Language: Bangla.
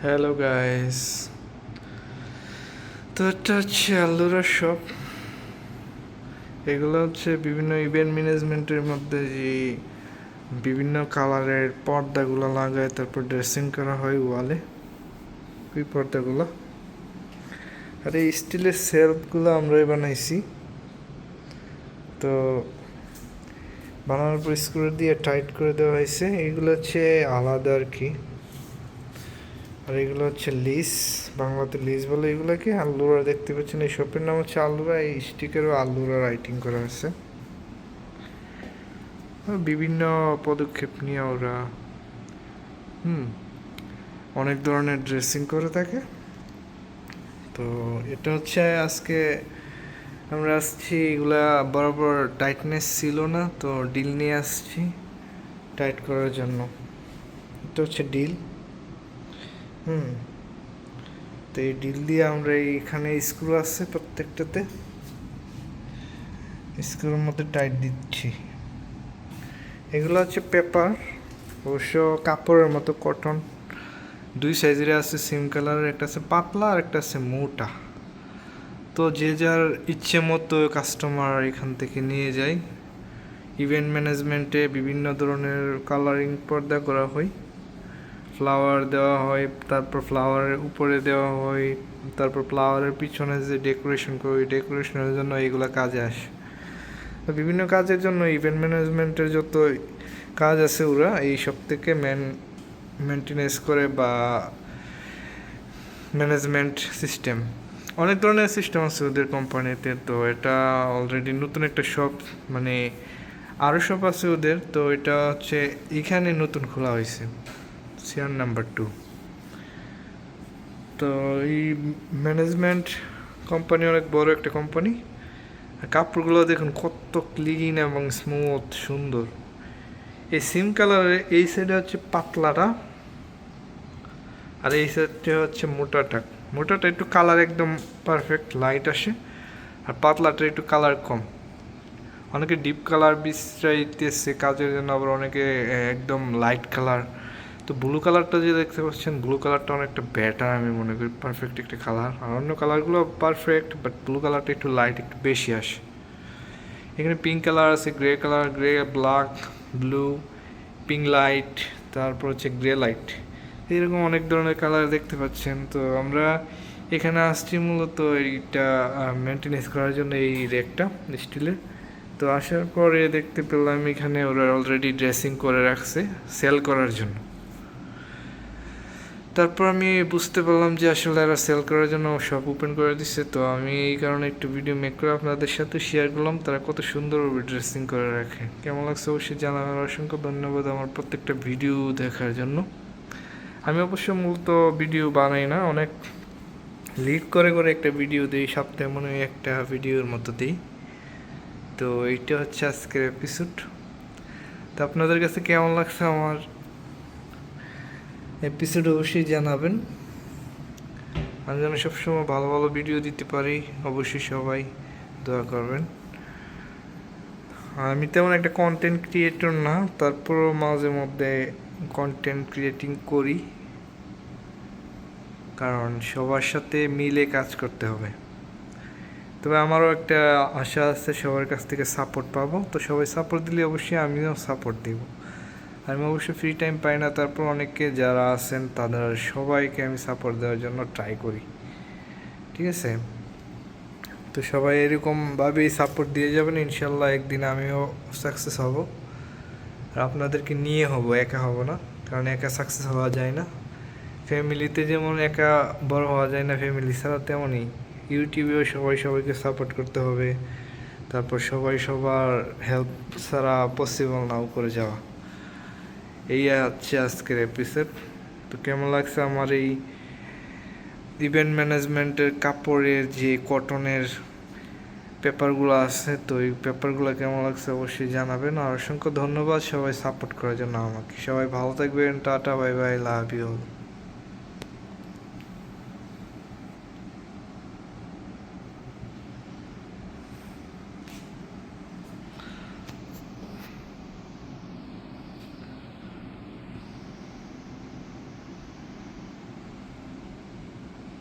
হ্যালো গাইস, তো এটা হচ্ছে আল্লুরা শপ। এগুলো হচ্ছে বিভিন্ন ইভেন্ট ম্যানেজমেন্টের মধ্যে যে বিভিন্ন কালারের পর্দাগুলো লাগায়, তারপর ড্রেসিং করা হয় ওয়ালে ওই পর্দাগুলো। আর এই স্টিলের সেলফগুলো আমরাই বানাইছি। তো বানানোর পর স্ক্রু দিয়ে টাইট করে দেওয়া হয়েছে। এগুলো হচ্ছে আলাদা আর কি। আর এগুলো হচ্ছে লিস, বাংলাতে লিস বলে এগুলোকে। আল্লুরা দেখতে পাচ্ছেন, এই শপের নাম হচ্ছে আল্লুরা। এই স্টিকারও আল্লুরা রাইটিং করা হয়েছে। বিভিন্ন পদক্ষেপ নিয়ে ওরা অনেক ধরনের ড্রেসিং করে থাকে। তো এটা হচ্ছে আজকে আমরা আসছি, এগুলা বরাবর টাইটনেস ছিল না, তো ডিল নিয়ে আসছি টাইট করার জন্য। এটা হচ্ছে ডিল। তো এই ডিল দিয়ে আমরা এইখানে স্ক্রু আছে প্রত্যেকটাতে, স্ক্রুর মধ্যে টাইট দিচ্ছি। এগুলো হচ্ছে পেপার, অবশ্য কাপড়ের মতো কটন। দুই সাইজের আছে, সেম কালারের। একটা আছে পাতলা আর একটা আছে মোটা। তো যে যার ইচ্ছে মতো কাস্টমার এখান থেকে নিয়ে যায়। ইভেন্ট ম্যানেজমেন্টে বিভিন্ন ধরনের কালারিং পর্দা করা হয়, ফ্লাওয়ার দেওয়া হয়, তারপর ফ্লাওয়ারের উপরে দেওয়া হয়, তারপর ফ্লাওয়ারের পিছনে যে ডেকোরেশন করি, ডেকোরেশনের জন্য এইগুলো কাজে আসে। বিভিন্ন কাজের জন্য ইভেন্ট ম্যানেজমেন্টের যত কাজ আছে ওরা এই সব থেকে মেনটেনেন্স করে, বা ম্যানেজমেন্ট সিস্টেম অনেক ধরনের সিস্টেম আছে ওদের কোম্পানিতে। তো এটা অলরেডি নতুন একটা শপ, মানে আরও শপ আছে ওদের। তো এটা হচ্ছে এখানে নতুন খোলা হয়েছে, চেয়ার নাম্বার 2। তো এই ম্যানেজমেন্ট কোম্পানি অনেক বড় একটা কোম্পানি। কাপড়গুলো দেখুন কত ক্লিন এবং স্মুথ, সুন্দর। এই সিম কালারের এই সাইডে হচ্ছে পাতলাটা, আর এই সাইডটা হচ্ছে মোটাটা। মোটাটা একটু কালার একদম পারফেক্ট লাইট আসে, আর পাতলাটা একটু কালার কম। অনেকে ডিপ কালার বিশ্রাইতেছে কাজের জন্য, আবার অনেকে একদম লাইট কালার। তো ব্লু কালারটা যে দেখতে পাচ্ছেন, ব্লু কালারটা অনেকটা বেটার আমি মনে করি, পারফেক্ট একটা কালার। আর অন্য কালারগুলো পারফেক্ট, বাট ব্লু কালারটা একটু লাইট, একটু বেশি আসে। এখানে পিঙ্ক কালার আছে, grey colour, grey, black, blue, pink light, তারপর হচ্ছে গ্রে লাইট, এরকম অনেক ধরনের কালার দেখতে পাচ্ছেন। তো আমরা এখানে আসছি মূলত এইটা মেনটেনেন্স করার জন্য, এই রেকটা স্টিলের। তো আসার পরে দেখতে পেলাম এখানে ওরা অলরেডি ড্রেসিং করে রাখছে সেল করার জন্য। তারপর আমি বুঝতে পারলাম যে আসলে এরা সেল করার জন্য শপ ওপেন করে দিচ্ছে। তো আমি এই কারণে একটু ভিডিও মেক করে আপনাদের সাথে শেয়ার করলাম তারা কত সুন্দরভাবে ড্রেসিং করে রাখে। কেমন লাগছে অবশ্যই জানাবেন। অসংখ্য ধন্যবাদ আমার প্রত্যেকটা ভিডিও দেখার জন্য। আমি অবশ্য মূলত ভিডিও বানাই না, অনেক লিড করে করে একটা ভিডিও দিই, সপ্তাহে মনে হয় একটা ভিডিওর মতো দিই। তো এইটা হচ্ছে আজকের এপিসোড। তো আপনাদের কাছে কেমন লাগছে আমার এপিসোড অবশ্যই জানাবেন। আমি যেন সবসময় ভালো ভালো ভিডিও দিতে পারি, অবশ্যই সবাই দোয়া করবেন। আমি তেমন একটা কন্টেন্ট ক্রিয়েটর না, তারপরও মাঝে মধ্যে কন্টেন্ট ক্রিয়েটিং করি, কারণ সবার সাথে মিলে কাজ করতে হবে। তবে আমারও একটা আশা আছে সবার কাছ থেকে সাপোর্ট পাবো। তো সবাই সাপোর্ট দিলে অবশ্যই আমিও সাপোর্ট দেব। আমি অবশ্যই ফ্রি টাইম পাই না, তারপর অনেকে যারা আছেন তাদের সবাইকে আমি সাপোর্ট দেওয়ার জন্য ট্রাই করি, ঠিক আছে? তো সবাই এরকমভাবেই সাপোর্ট দিয়ে যাবেন, ইনশাল্লাহ একদিন আমিও সাকসেস হব। আর আপনাদেরকে নিয়ে হব, একা হব না, কারণ একা সাকসেস হওয়া যায় না। ফ্যামিলিতে যেমন একা বড় হওয়া যায় না ফ্যামিলি ছাড়া, তেমনই ইউটিউবেও সবাই সবাইকে সাপোর্ট করতে হবে। তারপর সবাই সবার হেল্প ছাড়া পসিবল না উপরে যাওয়া। এই হচ্ছে আজকের এপিসোড। তো কেমন লাগছে আমার এই ইভেন্ট ম্যানেজমেন্টের কাপড়ের যে কটনের পেপারগুলো আছে, তো এই পেপারগুলো কেমন লাগছে অবশ্যই জানাবেন। আর অসংখ্য ধন্যবাদ সবাই সাপোর্ট করার জন্য আমাকে। সবাই ভালো থাকবেন, tata, bye bye, love you.